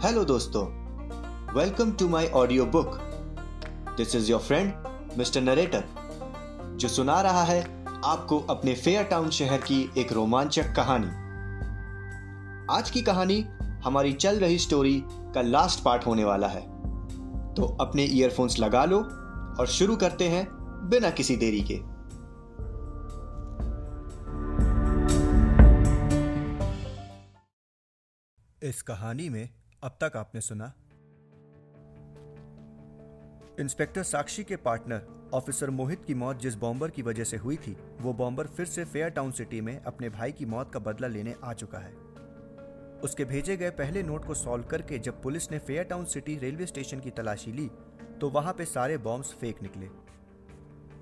Hello दोस्तों, welcome to my audio book. This is your friend mister narrator, जो सुना रहा है आपको अपने फेयर टाउन शहर की एक रोमांचक कहानी। आज की कहानी हमारी चल रही स्टोरी का लास्ट पार्ट होने वाला है, तो अपने ईयरफोन्स लगा लो और शुरू करते हैं बिना किसी देरी के। इस कहानी में अब तक आपने सुना इंस्पेक्टर साक्षी के पार्टनर ऑफिसर मोहित की मौत जिस बॉम्बर की वजह से हुई थी, वो बॉम्बर फिर से फेयर टाउन सिटी में अपने भाई की मौत का बदला लेने आ चुका है। उसके भेजे गए पहले नोट को सॉल्व करके जब पुलिस ने fair town city railway station की तलाशी ली तो वहां पे सारे बॉम्ब्स फेक निकले।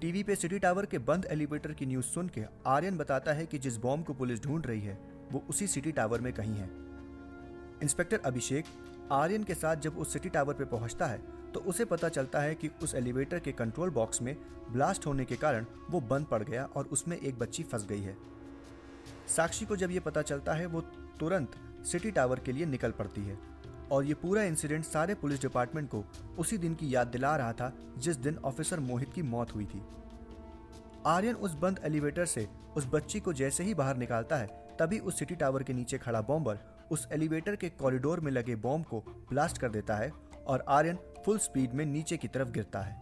टीवी पे सिटी टावर के बंद एलिवेटर की न्यूज सुन के आर्यन बताता है कि जिस बॉम्ब को पुलिस ढूंढ रही है वो उसी सिटी टावर में कहीं है। इंस्पेक्टर अभिषेक आर्यन के साथ जब उस सिटी टावर पे पहुंचता है तो उसे पता चलता है कि उस एलिवेटर के कंट्रोल बॉक्स में ब्लास्ट होने के कारण वो बंद पड़ गया और उसमें एक बच्ची फंस गई है। साक्षी को जब ये पता चलता है वो तुरंत सिटी टावर के लिए निकल पड़ती है और ये पूरा इंसिडेंट सारे पुलिस डिपार्टमेंट को उसी दिन की याद दिला रहा था जिस दिन ऑफिसर मोहित की मौत हुई थी। आर्यन उस बंद एलिवेटर से उस बच्ची को जैसे ही बाहर निकालता है तभी उस सिटी टावर के नीचे खड़ा बॉम्बर उस एलिवेटर के कॉरिडोर में लगे बॉम्ब को ब्लास्ट कर देता है और आर्यन फुल स्पीड में नीचे की तरफ गिरता है।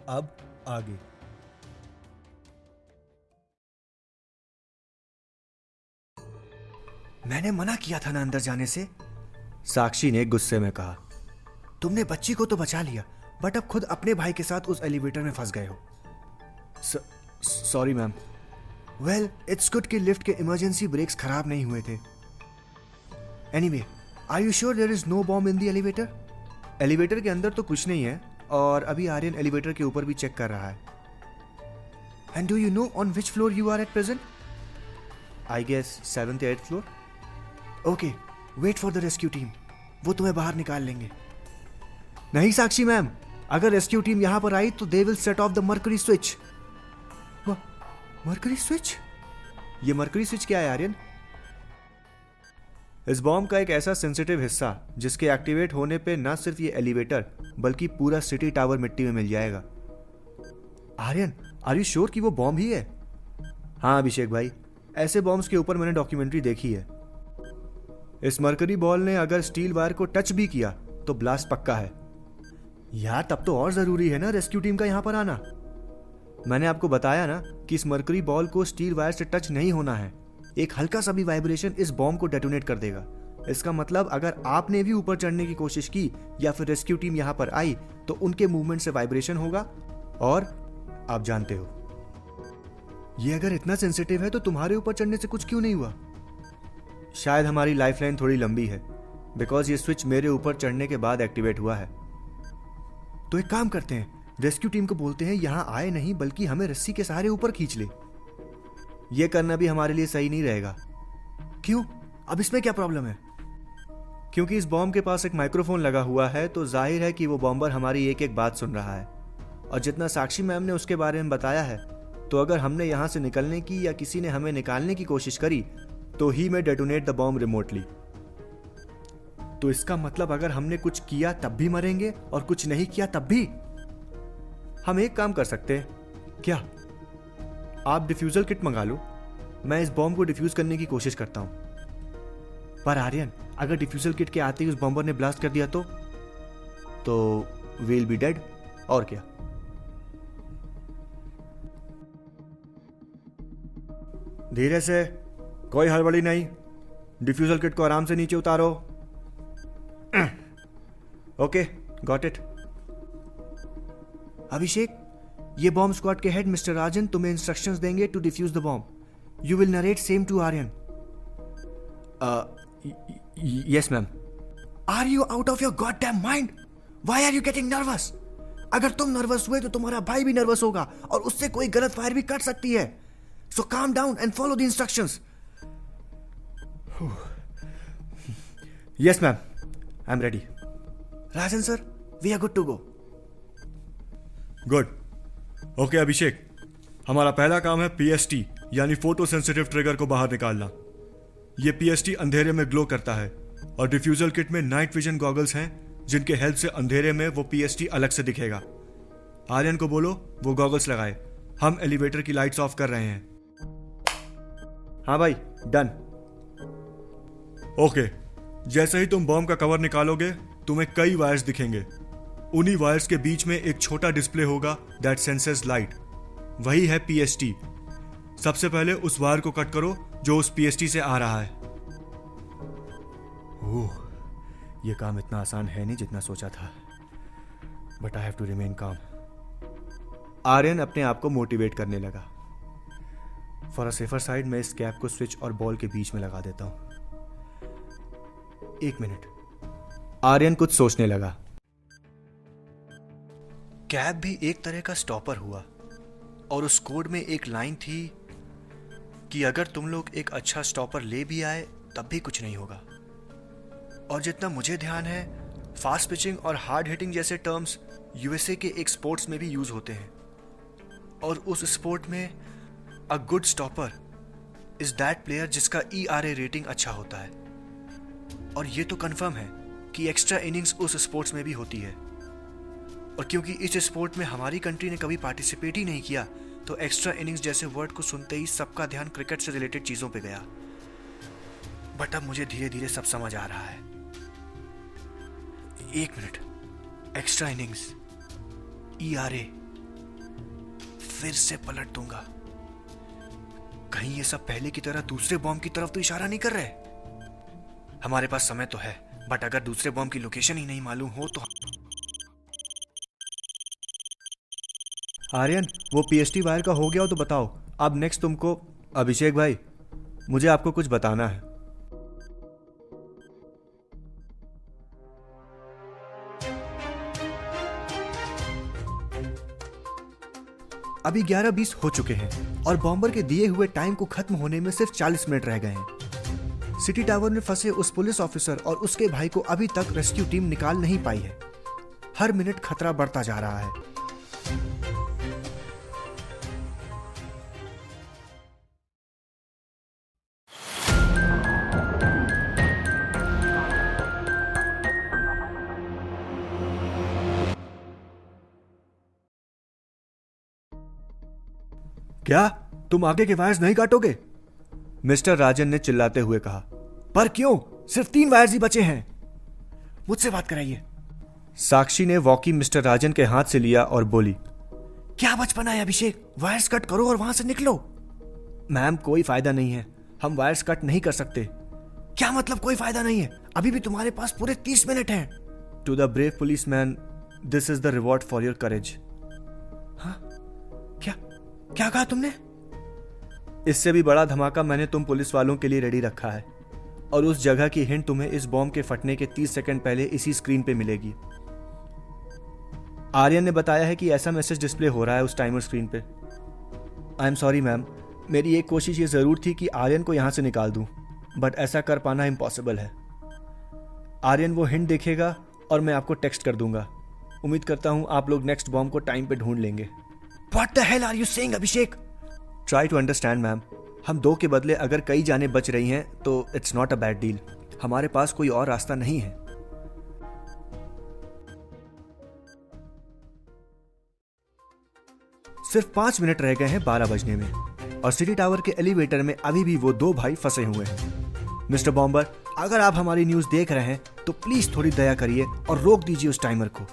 अब आगे। मैंने मना किया था ना अंदर जाने से, साक्षी ने गुस्से में कहा। तुमने बच्ची को तो बचा लिया, बट अब खुद अपने भाई के साथ उस एलिवेटर में फंस गए हो। Sorry ma'am. Well, it's good कि लिफ्ट के इमरजेंसी ब्रेक्स खराब नहीं हुए थे। Anyway, are you sure there is no bomb in the elevator? Elevator के अंदर तो कुछ नहीं है और अभी आर्यन एलिवेटर के ऊपर भी चेक कर रहा है। And do you know on which floor you are at present? I guess 7th या 8th floor. Okay, wait for the rescue team, वो तुम्हें बाहर निकाल लेंगे। नहीं साक्षी मैम, अगर रेस्क्यू टीम यहां पर आई तो they will set off the mercury switch. Mercury switch? ये मर्करी स्विच क्या है आर्यन? इस बॉम्ब का एक ऐसा सेंसिटिव हिस्सा जिसके एक्टिवेट होने पे न सिर्फ ये एलिवेटर बल्कि पूरा सिटी टावर मिट्टी में मिल जाएगा। आर्यन, आर यू श्योर कि वो बॉम्ब ही है? हाँ अभिषेक भाई, ऐसे बॉम्ब्स के ऊपर मैंने डॉक्यूमेंट्री देखी है। इस मरकरी बॉल ने अगर स्टील वायर को टच भी किया तो ब्लास्ट पक्का है। यार, तब तो और जरूरी है ना रेस्क्यू टीम का यहां पर आना। मैंने आपको बताया ना कि इस मरकरी बॉल को स्टील वायर से टच नहीं होना है। एक हल्का सा भी वाइब्रेशन इस बॉम्ब को डेटोनेट कर देगा। इसका मतलब अगर आपने भी ऊपर चढ़ने की कोशिश की या फिर रेस्क्यू टीम यहां पर आई तो उनके मूवमेंट से वाइब्रेशन होगा और आप जानते हो। ये अगर इतना सेंसिटिव है तो तुम्हारे ऊपर चढ़ने से कुछ क्यों नहीं हुआ? शायद हमारी लाइफलाइन थोड़ी लंबी है, बिकॉज ये स्विच मेरे ऊपर चढ़ने के बाद एक्टिवेट हुआ है। तो एक काम करते हैं, रेस्क्यू टीम को बोलते हैं यहां आए नहीं बल्कि हमें रस्सी के सहारे ऊपर खींच ले। यह करना भी हमारे लिए सही नहीं रहेगा। क्यों? अब इसमें क्या प्रॉब्लम है? क्योंकि इस बॉम्ब के पास एक माइक्रोफोन लगा हुआ है तो जाहिर है कि वो बॉम्बर हमारी एक एक बात सुन रहा है। और जितना साक्षी मैम ने उसके बारे में बताया है, तो अगर हमने यहां से निकलने की या किसी ने हमें निकालने की कोशिश करी तो ही में डेटोनेट द बॉम्ब रिमोटली। तो इसका मतलब अगर हमने कुछ किया तब भी मरेंगे और कुछ नहीं किया तब भी? हम एक काम कर सकते हैं। क्या? आप डिफ्यूजल किट मंगा लो, मैं इस बॉम्ब को डिफ्यूज करने की कोशिश करता हूं। पर आर्यन, अगर डिफ्यूजल किट के आते ही उस बॉम्बर ने ब्लास्ट कर दिया तो वील बी डेड। और क्या? धीरे से, कोई हड़बड़ी नहीं। डिफ्यूजल किट को आराम से नीचे उतारो। Okay, got it. अभिषेक, ये बॉम्ब स्क्वाड के हेड मिस्टर राजन तुम्हें इंस्ट्रक्शंस देंगे to defuse the bomb. You will narrate same to Aryan. Yes ma'am. Are you out of your goddamn mind? Why are you getting nervous? अगर तुम nervous हुए तो तुम्हारा भाई भी नर्वस होगा और उससे कोई गलत फायर भी कर सकती है। So calm down and follow the instructions. Yes ma'am, I am ready. Rajan sir, we are good to go. Good. Okay Abhishek, हमारा पहला काम है PST, यानी फोटो सेंसिटिव ट्रिगर को बाहर निकालना। ये पीएसटी अंधेरे में ग्लो करता है और डिफ्यूजल किट में नाइट विजन गॉगल्स हैं जिनके हेल्प से अंधेरे में वो पीएसटी अलग से दिखेगा। आर्यन को बोलो वो गॉगल्स लगाए। हम एलिवेटर की लाइट्स ऑफ कर रहे हैं। हाँ भाई, डन। ओके, जैसे ही तुम बॉम्ब का कवर निकालोगे तुम्हें कई वायर्स दिखेंगे। उन्हीं वायर्स के बीच में एक छोटा डिस्प्ले होगा दैट सेंसेस लाइट। वही है पीएसटी। सबसे पहले उस वायर को कट करो जो उस पीएसटी से आ रहा है। ओह, यह काम इतना आसान है नहीं जितना सोचा था। But I have to remain calm. Aryan अपने आप को मोटिवेट करने लगा। फॉर अ सेफर साइड मैं इस कैप को स्विच और बॉल के बीच में लगा देता हूं। 1 मिनट। आर्यन कुछ सोचने लगा। कैप भी एक तरह का स्टॉपर हुआ और उस कोड में एक लाइन थी कि अगर तुम लोग एक अच्छा स्टॉपर ले भी आए तब भी कुछ नहीं होगा। और जितना मुझे ध्यान है, फास्ट पिचिंग और हार्ड हिटिंग जैसे टर्म्स यूएसए के एक स्पोर्ट्स में भी यूज होते हैं। और उस स्पोर्ट में a good stopper is that player जिसका ERA रेटिंग अच्छा होता है। और ये तो कंफर्म है कि एक्स्ट्रा इनिंग्स उस स्पोर्ट्स में भी होती है। और क्योंकि इस स्पोर्ट में हमारी कंट्री ने कभी पार्टिसिपेट ही नहीं किया, तो एक्स्ट्रा इनिंग्स जैसे वर्ड को सुनते ही सबका ध्यान क्रिकेट से रिलेटेड चीजों पे गया। बट अब मुझे धीरे धीरे सब समझ आ रहा है। 1 मिनट। एक्स्ट्रा इनिंग्स, ERA, फिर से पलट दूंगा। कहीं ये सब पहले की तरह दूसरे बॉम्ब की तरफ तो इशारा नहीं कर रहे। हमारे पास समय तो है, बट अगर दूसरे बॉम्ब की लोकेशन ही नहीं मालूम हो तो। आर्यन, वो पीएसटी वायर का हो गया हो तो बताओ। अब नेक्स्ट तुमको। अभिषेक भाई, मुझे आपको कुछ बताना है। अभी 11:20 हो चुके हैं और बॉम्बर के दिए हुए टाइम को खत्म होने में सिर्फ 40 मिनट रह गए हैं। सिटी टावर में फंसे उस पुलिस ऑफिसर और उसके भाई को अभी तक रेस्क्यू टीम निकाल नहीं पाई है। हर मिनट खतरा बढ़ता जा रहा है। क्या तुम आगे के वायर्स नहीं काटोगे? मिस्टर राजन ने चिल्लाते हुए कहा। पर क्यों? सिर्फ 3 वायर्स ही बचे हैं। मुझसे बात कराइए। साक्षी ने वॉकी मिस्टर राजन के हाथ से लिया और बोली, क्या बचपना है अभिषेक? वायर्स कट करो और वहां से निकलो। मैम, कोई फायदा नहीं है। हम वायर्स कट नहीं कर सकते। क्या मतलब कोई फायदा नहीं है? अभी भी तुम्हारे पास पूरे 30 मिनट हैं। To the brave policeman, this is the reward for your courage. हाँ, क्या कहा तुमने? इससे भी बड़ा धमाका मैंने तुम पुलिस वालों के लिए रेडी रखा है और उस जगह की हिंट तुम्हें इस बॉम्ब के फटने के 30 सेकंड पहले इसी स्क्रीन पे मिलेगी। आर्यन ने बताया है कि ऐसा मैसेज डिस्प्ले हो रहा है उस टाइमर स्क्रीन पे। आई एम सॉरी मैम, मेरी एक कोशिश ये जरूर थी कि आर्यन को यहां से निकाल दूं, बट ऐसा कर पाना इम्पॉसिबल है। आर्यन वो हिंट देखेगा और मैं आपको टेक्स्ट कर दूंगा। उम्मीद करता हूं आप लोग नेक्स्ट बॉम्ब को टाइम पे ढूंढ लेंगे। What the hell are you saying, Abhishek? Try to understand, ma'am. हम 2 के बदले अगर कई जाने बच रही हैं तो it's not a bad deal. हमारे पास कोई और रास्ता नहीं है। सिर्फ 5 मिनट रह गए हैं 12 बजने में और सिटी टावर के एलिवेटर में अभी भी वो 2 भाई फंसे हुए हैं। मिस्टर बॉम्बर, अगर आप हमारी न्यूज देख रहे हैं तो प्लीज थोड़ी दया करिए और रोक दीजिए उस टाइमर को।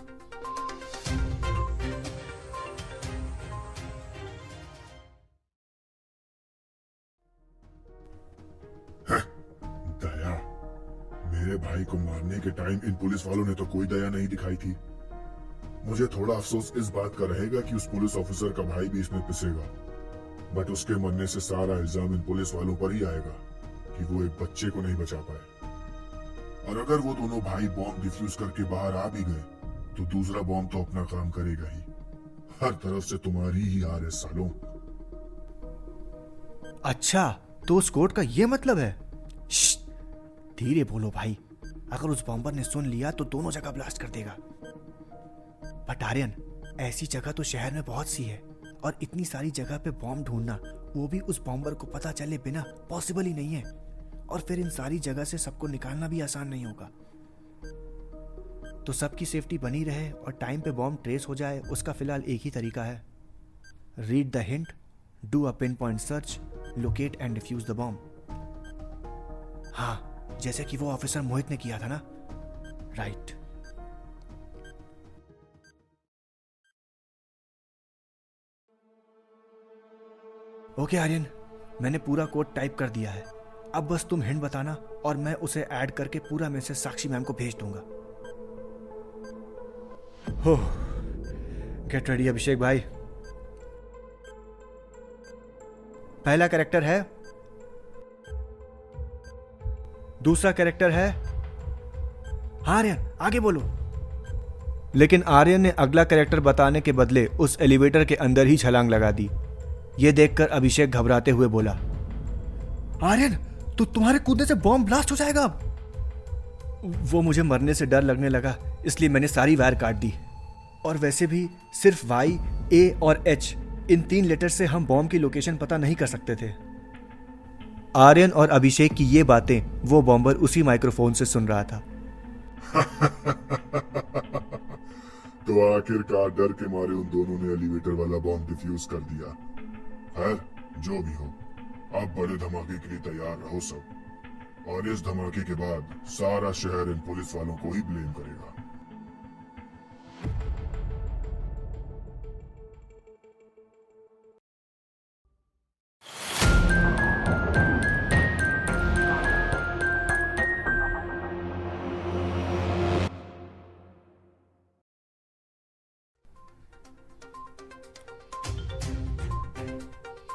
मेरे भाई को मारने के टाइम इन पुलिस वालों ने तो कोई दया नहीं दिखाई थी। मुझे थोड़ा अफसोस इस बात का रहेगा कि उस पुलिस ऑफिसर का भाई भी इसमें पिसेगा, बट उसके मरने से सारा इल्जाम इन पुलिस वालों पर ही आएगा कि वो एक बच्चे को नहीं बचा पाए। और अगर वो दोनों भाई बॉम्ब डिफ्यूज करके बाहर आ भी गए तो दूसरा बॉम्ब तो अपना काम करेगा ही। हर तरफ से तुम्हारी ही हार है सालों। अच्छा, तो उस कोड का ये मतलब है? धीरे बोलो भाई, अगर उस बॉम्बर ने सुन लिया तो दोनों जगह ब्लास्ट कर देगा। बट आर्यन, ऐसी जगह तो शहर में बहुत सी है और इतनी सारी जगह पे बॉम्ब ढूंढना वो भी उस बॉम्बर को पता चले बिना पॉसिबल ही नहीं है। और फिर इन सारी जगह से सबको निकालना भी आसान नहीं होगा। तो सबकी सेफ्टी बनी रहे और टाइम पे बॉम्ब ट्रेस हो जाए, उसका फिलहाल एक ही तरीका है, read the hint, do a pinpoint search, locate and defuse the bomb. हाँ, जैसे कि वो ऑफिसर मोहित ने किया था ना। राइट। ओके आर्यन, मैंने पूरा कोड टाइप कर दिया है। अब बस तुम हिंट बताना और मैं उसे ऐड करके पूरा मैसेज साक्षी मैम को भेज दूंगा। हो, गेट रेडी अभिषेक भाई। पहला कैरेक्टर है, दूसरा कैरेक्टर है। हाँ आर्यन, आगे बोलो। लेकिन आर्यन ने अगला कैरेक्टर बताने के बदले उस एलिवेटर के अंदर ही छलांग लगा दी। यह देखकर अभिषेक घबराते हुए बोला, आर्यन, तो तुम्हारे कूदने से बॉम्ब ब्लास्ट हो जाएगा अब। वो मुझे मरने से डर लगने लगा, इसलिए मैंने सारी वायर काट दी। और वैसे भी सिर्फ Y, A और H, इन 3 लेटर से हम बॉम्ब की लोकेशन पता नहीं कर सकते थे। आर्यन और अभिषेक की ये बातें वो बॉम्बर उसी माइक्रोफोन से सुन रहा था। तो आखिरकार डर के मारे उन दोनों ने एलिवेटर वाला बॉम्ब डिफ्यूज कर दिया। खैर, जो भी हो, अब बड़े धमाके के लिए तैयार रहो सब। और इस धमाके के बाद सारा शहर इन पुलिस वालों को ही ब्लेम करेगा।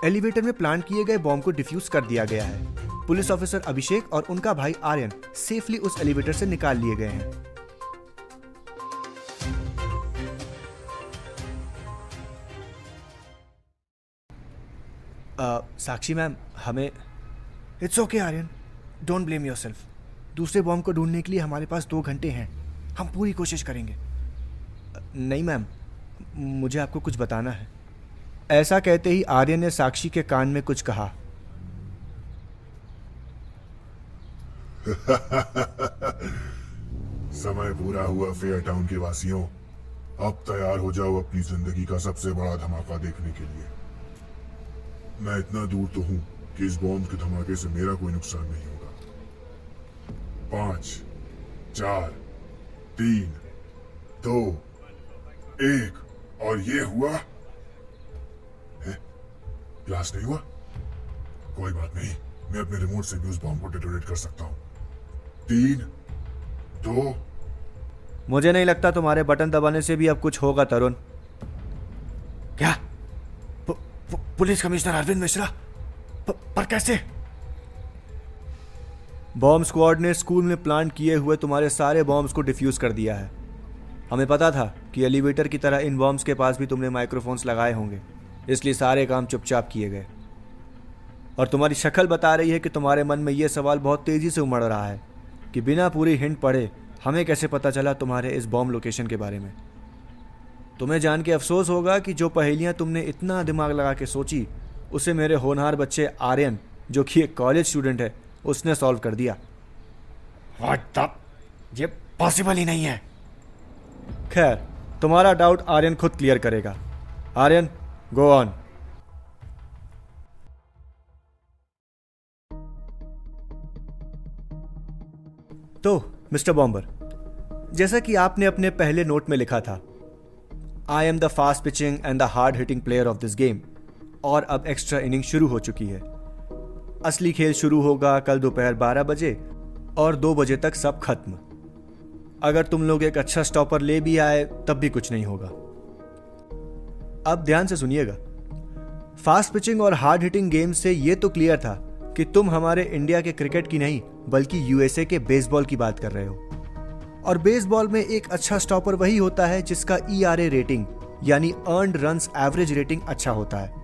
एलिवेटर में प्लांट किए गए बॉम्ब को डिफ्यूज कर दिया गया है। पुलिस ऑफिसर अभिषेक और उनका भाई आर्यन सेफली उस एलिवेटर से निकाल लिए गए हैं। साक्षी मैम, हमें it's okay Aryan, don't blame yourself. दूसरे बॉम्ब को ढूंढने के लिए हमारे पास 2 घंटे हैं, हम पूरी कोशिश करेंगे। नहीं मैम, मुझे आपको कुछ बताना है। ऐसा कहते ही आर्यन ने साक्षी के कान में कुछ कहा। समय पूरा हुआ फेयर टाउन के वासियों। अब तैयार हो जाओ अपनी जिंदगी का सबसे बड़ा धमाका देखने के लिए। मैं इतना दूर तो हूं कि इस बॉम्ब के धमाके से मेरा कोई नुकसान नहीं होगा। 5, 4, 3, 2, 1 और ये हुआ। ब्लास्ट नहीं हुआ? कोई बात नहीं, मैं अपने रिमोट से भी उस बॉम्ब को डेटोनेट कर सकता हूं। 3, 2। मुझे नहीं लगता तुम्हारे बटन दबाने से भी अब कुछ होगा तरुण। क्या? Police commissioner Arvind Mishra? पर कैसे? बॉम्ब स्क्वाड ने स्कूल में प्लांट किए हुए तुम्हारे सारे बॉम्ब्स को डिफ्यूज कर दिया है। हमें पता था कि एलिवेटर की तरह इन बॉम्ब्स के पास भी तुमने माइक्रोफोन्स लगाए होंगे, इसलिए सारे काम चुपचाप किए गए। और तुम्हारी शक्ल बता रही है कि तुम्हारे मन में यह सवाल बहुत तेजी से उमड़ रहा है कि बिना पूरी हिंट पढ़े हमें कैसे पता चला तुम्हारे इस बॉम्ब लोकेशन के बारे में। तुम्हें जान के अफसोस होगा कि जो पहेलियां तुमने इतना दिमाग लगा के सोची, उसे मेरे होनहार बच्चे आर्यन, जो कि एक कॉलेज स्टूडेंट है, उसने सॉल्व कर दिया। What the? ये पॉसिबल ही नहीं है। खैर, तुम्हारा डाउट आर्यन खुद क्लियर करेगा। Aryan, go on. तो मिस्टर बॉम्बर, जैसा कि आपने अपने पहले नोट में लिखा था, I am the fast pitching and the hard hitting player of this game. और अब एक्स्ट्रा इनिंग शुरू हो चुकी है। असली खेल शुरू होगा कल दोपहर 12 बजे और 2 बजे तक सब खत्म। अगर तुम लोग एक अच्छा स्टॉपर ले भी आए तब भी कुछ नहीं होगा। अब ध्यान से सुनिएगा। फास्ट पिचिंग और हार्ड हिटिंग गेम से यह तो क्लियर था कि तुम हमारे इंडिया के क्रिकेट की नहीं बल्कि यूएसए के बेसबॉल की बात कर रहे हो। और बेसबॉल में एक अच्छा स्टॉपर वही होता है जिसका ERA रेटिंग यानी अर्न्ड रन्स एवरेज रेटिंग अच्छा होता है।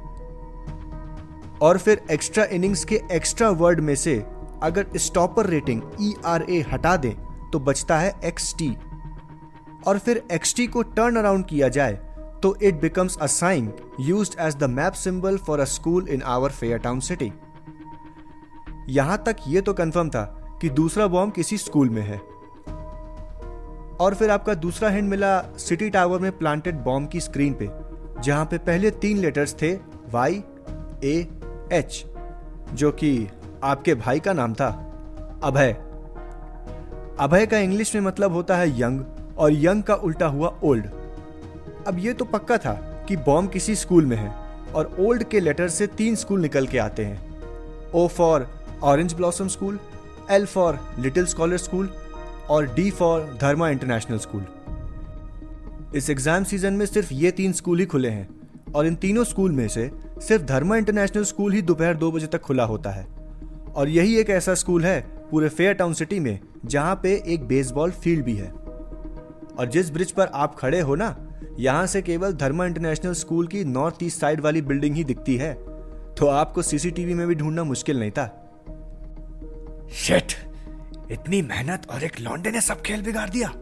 और फिर एक्स्ट्रा इनिंग्स के एक्स्ट्रा वर्ड में से अगर स्टॉपर रेटिंग ERA हटा दें तो बचता है XT। और फिर XT को टर्न अराउंड किया जाए तो it becomes a sign used as the map symbol for a school in our Fairtown city. यहां तक ये तो कंफर्म था कि दूसरा बॉम्ब किसी स्कूल में है। और फिर आपका दूसरा हिंट मिला सिटी टावर में प्लांटेड बॉम्ब की स्क्रीन पे, जहां पे पहले 3 लेटर्स थे YAH, जो कि आपके भाई का नाम था, अभय। अभय का इंग्लिश में मतलब होता है यंग, और यंग का उल्टा हुआ ओल्ड। अब ये तो पक्का था कि बॉम्ब किसी स्कूल में है, और ओल्ड के लेटर से 3 स्कूल निकल के आते हैं, O for orange blossom school, L for little scholar school, और D for Dharma international school. इस एग्जाम सीजन में सिर्फ ये 3 स्कूल ही खुले हैं, और इन तीनों स्कूल में से सिर्फ धर्मा इंटरनेशनल स्कूल ही दोपहर 2 बजे तक खुला होता है। और यही एक ऐसा स्कूल है पूरे फेयरटाउन सिटी में जहां पे एक बेसबॉल फील्ड भी है। और जिस ब्रिज पर आप खड़े हो ना, यहां से केवल धर्मा इंटरनेशनल स्कूल की नॉर्थ ईस्ट साइड वाली बिल्डिंग ही दिखती है, तो आपको सीसीटीवी में भी ढूंढना मुश्किल नहीं था। शिट, इतनी मेहनत और एक लौंडे ने सब खेल बिगाड़ दिया।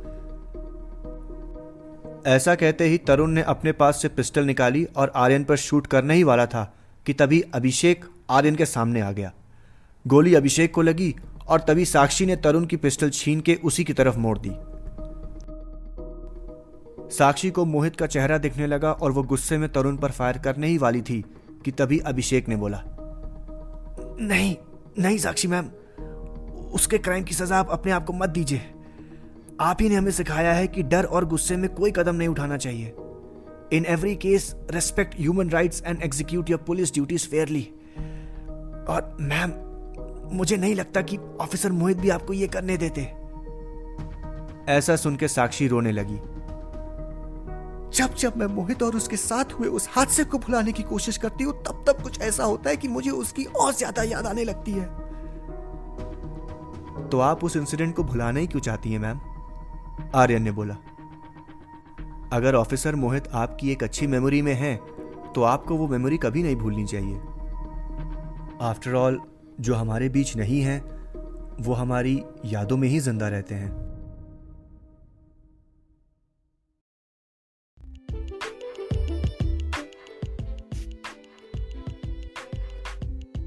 ऐसा कहते ही तरुण ने अपने पास से पिस्टल निकाली और आर्यन पर शूट करने ही वाला था कि तभी अभिषेक आर्यन के सामने आ गया। गोली अभिषेक को लगी और तभी साक्षी ने तरुण की पिस्टल छीन के उसी की तरफ मोड़ दी। साक्षी को मोहित का चेहरा दिखने लगा और वो गुस्से में तरुण पर फायर करने ही वाली थी कि तभी अभिषेक ने बोला, नहीं नहीं साक्षी मैम, उसके क्राइम की सजा आप अपने आप को मत दीजिए। आप ही ने हमें सिखाया है कि डर और गुस्से में कोई कदम नहीं उठाना चाहिए। In every case respect human rights and execute your police duties Fairlie. और मैम, मुझे नहीं लगता कि ऑफिसर मोहित भी आपको ये करने देते। ऐसा सुन के साक्षी रोने लगी। जब जब मैं मोहित और उसके साथ हुए उस हादसे को भुलाने की कोशिश करती हूँ, तब तब कुछ ऐसा होता है कि मुझे उसकी और ज्यादा याद आने लगती है। तो आप उस इंसिडेंट को भुलाना ही क्यों चाहती हैं मैम? आर्यन ने बोला। अगर ऑफिसर मोहित आपकी एक अच्छी मेमोरी में है, तो आपको वो मेमोरी कभी नहीं भूलनी चाहिए। आफ्टर ऑल, जो हमारे बीच नहीं है, वो हमारी यादों में ही जिंदा रहते हैं।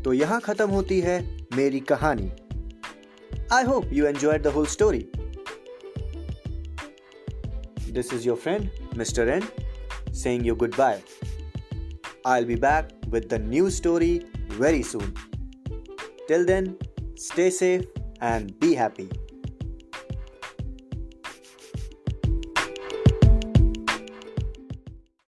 तो यहां खत्म होती है मेरी कहानी। I hope you enjoyed the whole story. This is your friend, Mr. N, saying you goodbye. I'll be back with the new story very soon. Till then, stay safe and be happy.